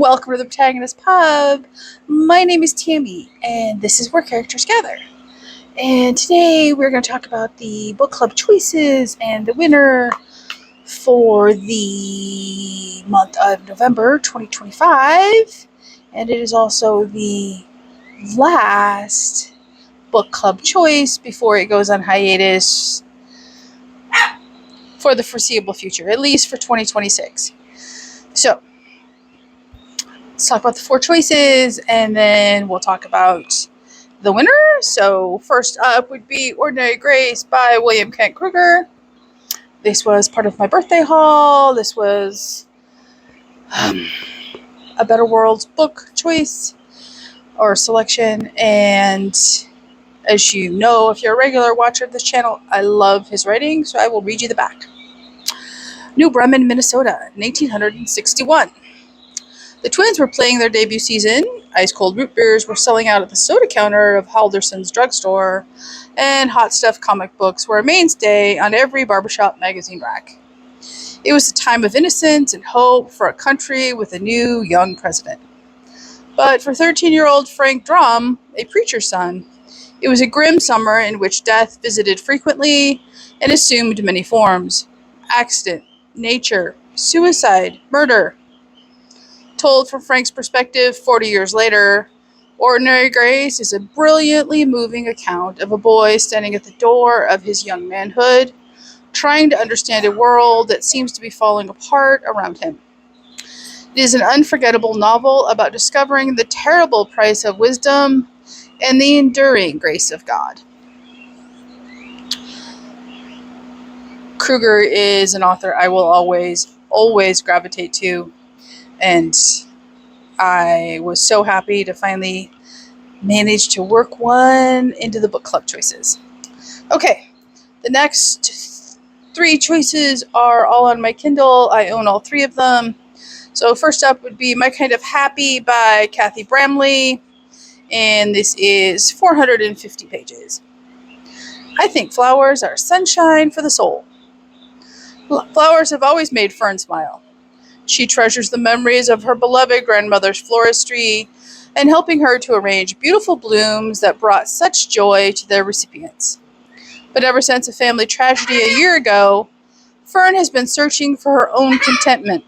Welcome to the Protagonist Pub. My name is Tammy, and this is Where Characters Gather. And today we're going to talk about the book club choices and the winner for the month of November 2025. And it is also the last book club choice before it goes on hiatus for the foreseeable future, at least for 2026. So, let's talk about the four choices, and then we'll talk about the winner. So first up would be Ordinary Grace by William Kent Kruger. This was part of my birthday haul. This was A Better World's book choice or selection. And as you know, if you're a regular watcher of this channel, I love his writing, so I will read you the back. New Bremen, Minnesota, 1961. The twins were playing their debut season. Ice-cold root beers were selling out at the soda counter of Halderson's drugstore, and hot stuff comic books were a mainstay on every barbershop magazine rack. It was a time of innocence and hope for a country with a new, young president. But for 13-year-old Frank Drum, a preacher's son, it was a grim summer in which death visited frequently and assumed many forms. Accident, nature, suicide, murder. Told from Frank's perspective 40 years later, Ordinary Grace is a brilliantly moving account of a boy standing at the door of his young manhood, trying to understand a world that seems to be falling apart around him. It is an unforgettable novel about discovering the terrible price of wisdom and the enduring grace of God. Kruger is an author I will always gravitate to. And I was so happy to finally manage to work one into the book club choices. Okay, the next three choices are all on my Kindle. I own all three of them. So first up would be My Kind of Happy by Kathy Bramley. And this is 450 pages. I think flowers are sunshine for the soul. Flowers have always made Fern smile. She treasures the memories of her beloved grandmother's floristry and helping her to arrange beautiful blooms that brought such joy to their recipients. But ever since a family tragedy a year ago, Fern has been searching for her own contentment.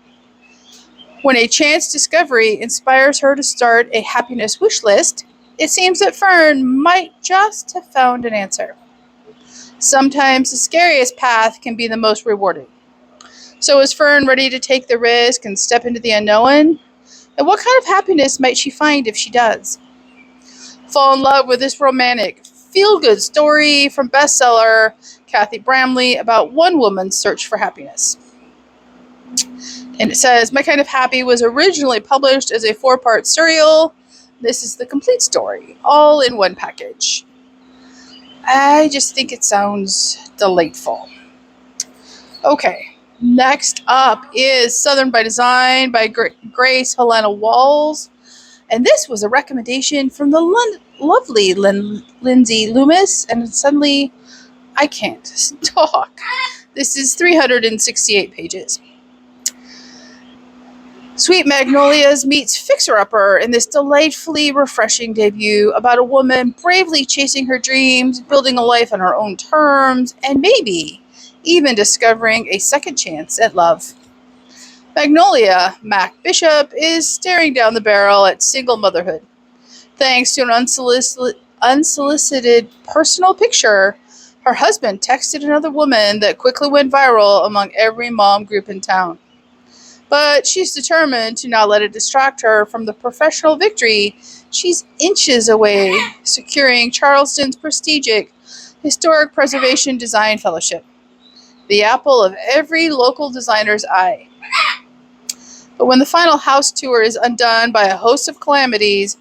When a chance discovery inspires her to start a happiness wish list, it seems that Fern might just have found an answer. Sometimes the scariest path can be the most rewarding. So is Fern ready to take the risk and step into the unknown? And what kind of happiness might she find if she does? Fall in love with this romantic, feel-good story from bestseller Kathy Bramley about one woman's search for happiness. And it says, My Kind of Happy was originally published as a 4-part serial. This is the complete story, all in one package. I just think it sounds delightful. Okay. Next up is Southern by Design by Grace Helena Walls. And this was a recommendation from the lovely Lindsay Loomis. And suddenly, I can't talk. This is 368 pages. Sweet Magnolias meets Fixer Upper in this delightfully refreshing debut about a woman bravely chasing her dreams, building a life on her own terms, and maybe even discovering a second chance at love. Magnolia, Mac Bishop, is staring down the barrel at single motherhood. Thanks to an unsolicited personal picture, her husband texted another woman that quickly went viral among every mom group in town. But she's determined to not let it distract her from the professional victory she's inches away securing Charleston's prestigious Historic Preservation Design Fellowship, the apple of every local designer's eye. But when the final house tour is undone by a host of calamities,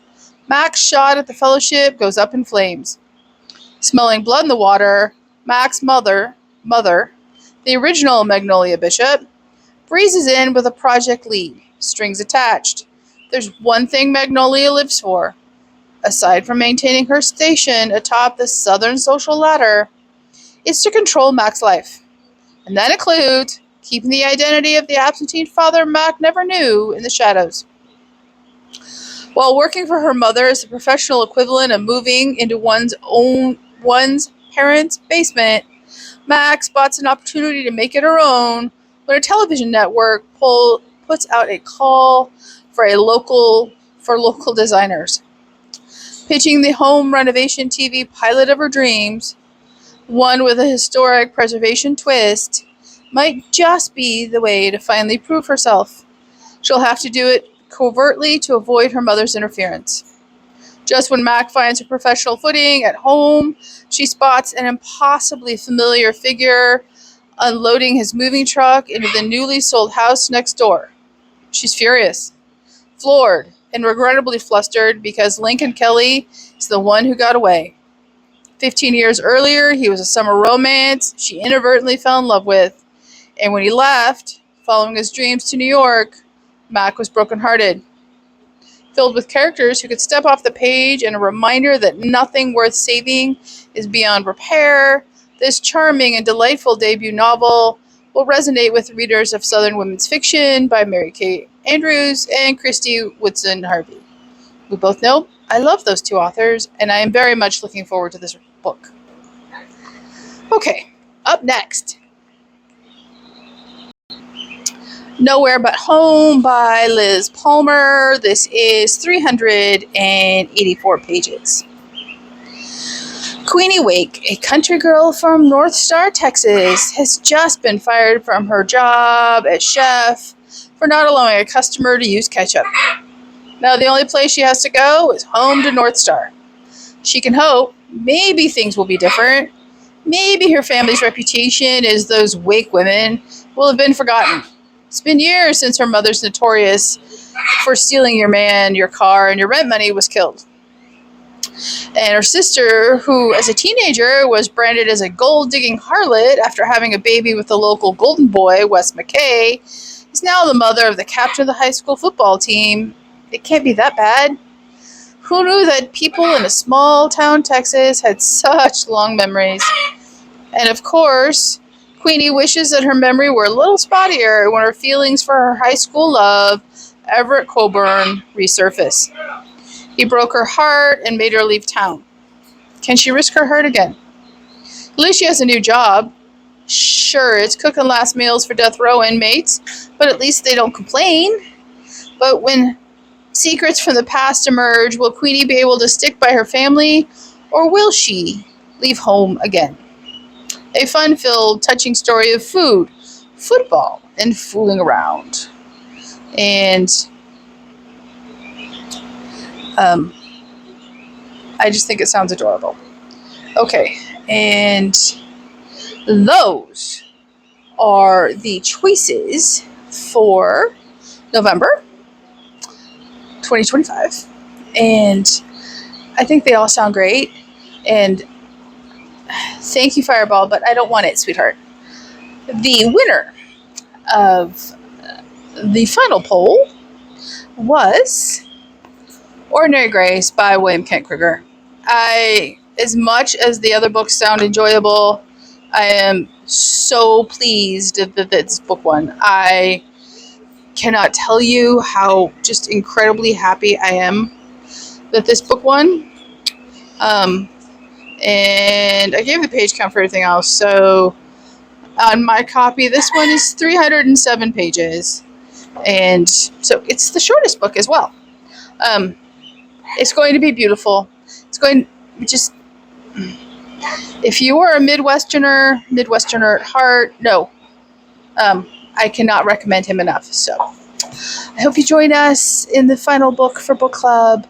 Mac's shot at the fellowship goes up in flames. Smelling blood in the water, Mac's mother, the original Magnolia Bishop, breezes in with a project lead, strings attached. There's one thing Magnolia lives for. Aside from maintaining her station atop the Southern social ladder, it's to control Mac's life. And that includes keeping the identity of the absentee father Mac never knew in the shadows. While working for her mother as the professional equivalent of moving into one's parents' basement, Mac spots an opportunity to make it her own when a television network puts out a call for local designers. Pitching the home renovation TV pilot of her dreams, one with a historic preservation twist, might just be the way to finally prove herself. She'll have to do it covertly to avoid her mother's interference. Just when Mac finds her professional footing at home, she spots an impossibly familiar figure unloading his moving truck into the newly sold house next door. She's furious, floored, and regrettably flustered because Lincoln Kelly is the one who got away. 15 years earlier, he was a summer romance she inadvertently fell in love with, and when he left, following his dreams to New York, Mac was brokenhearted. Filled with characters who could step off the page and a reminder that nothing worth saving is beyond repair, this charming and delightful debut novel will resonate with readers of Southern women's fiction by Mary Kay Andrews and Christy Woodson Harvey. We both know I love those two authors, and I am very much looking forward to this book. Okay, up next, Nowhere But Home by Liz Palmer. This is 384 pages. Queenie Wake, a country girl from North Star, Texas, has just been fired from her job as chef for not allowing a customer to use ketchup. Now the only place she has to go is home to North Star. She can hope maybe things will be different. Maybe her family's reputation as those Wake women will have been forgotten. It's been years since her mother's notorious for stealing your man, your car, and your rent money was killed. And her sister, who as a teenager was branded as a gold-digging harlot after having a baby with the local golden boy, Wes McKay, is now the mother of the captain of the high school football team. It can't be that bad. Who knew that people in a small town Texas had such long memories? And of course, Queenie wishes that her memory were a little spottier when her feelings for her high school love, Everett Coburn, resurface. He broke her heart and made her leave town. Can she risk her heart again? At least she has a new job. Sure, it's cooking last meals for death row inmates, but at least they don't complain. But when secrets from the past emerge, will Queenie be able to stick by her family, or will she leave home again? A fun-filled, touching story of food, football, and fooling around. And I just think it sounds adorable. Okay, and those are the choices for November 2025. And I think they all sound great. And thank you, Fireball, but I don't want it, sweetheart. The winner of the final poll was Ordinary Grace by William Kent Kruger. As much as the other books sound enjoyable, I am so pleased that this book won. I cannot tell you how just incredibly happy I am that this book won. And I gave the page count for everything else. So on my copy, this one is 307 pages. And so it's the shortest book as well. It's going to be beautiful. It's going to just, if you are a Midwesterner at heart, no, I cannot recommend him enough. So I hope you join us in the final book for book club.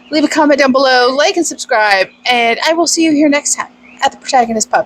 Leave a comment down below, like and subscribe, and I will see you here next time at the Protagonist Pub.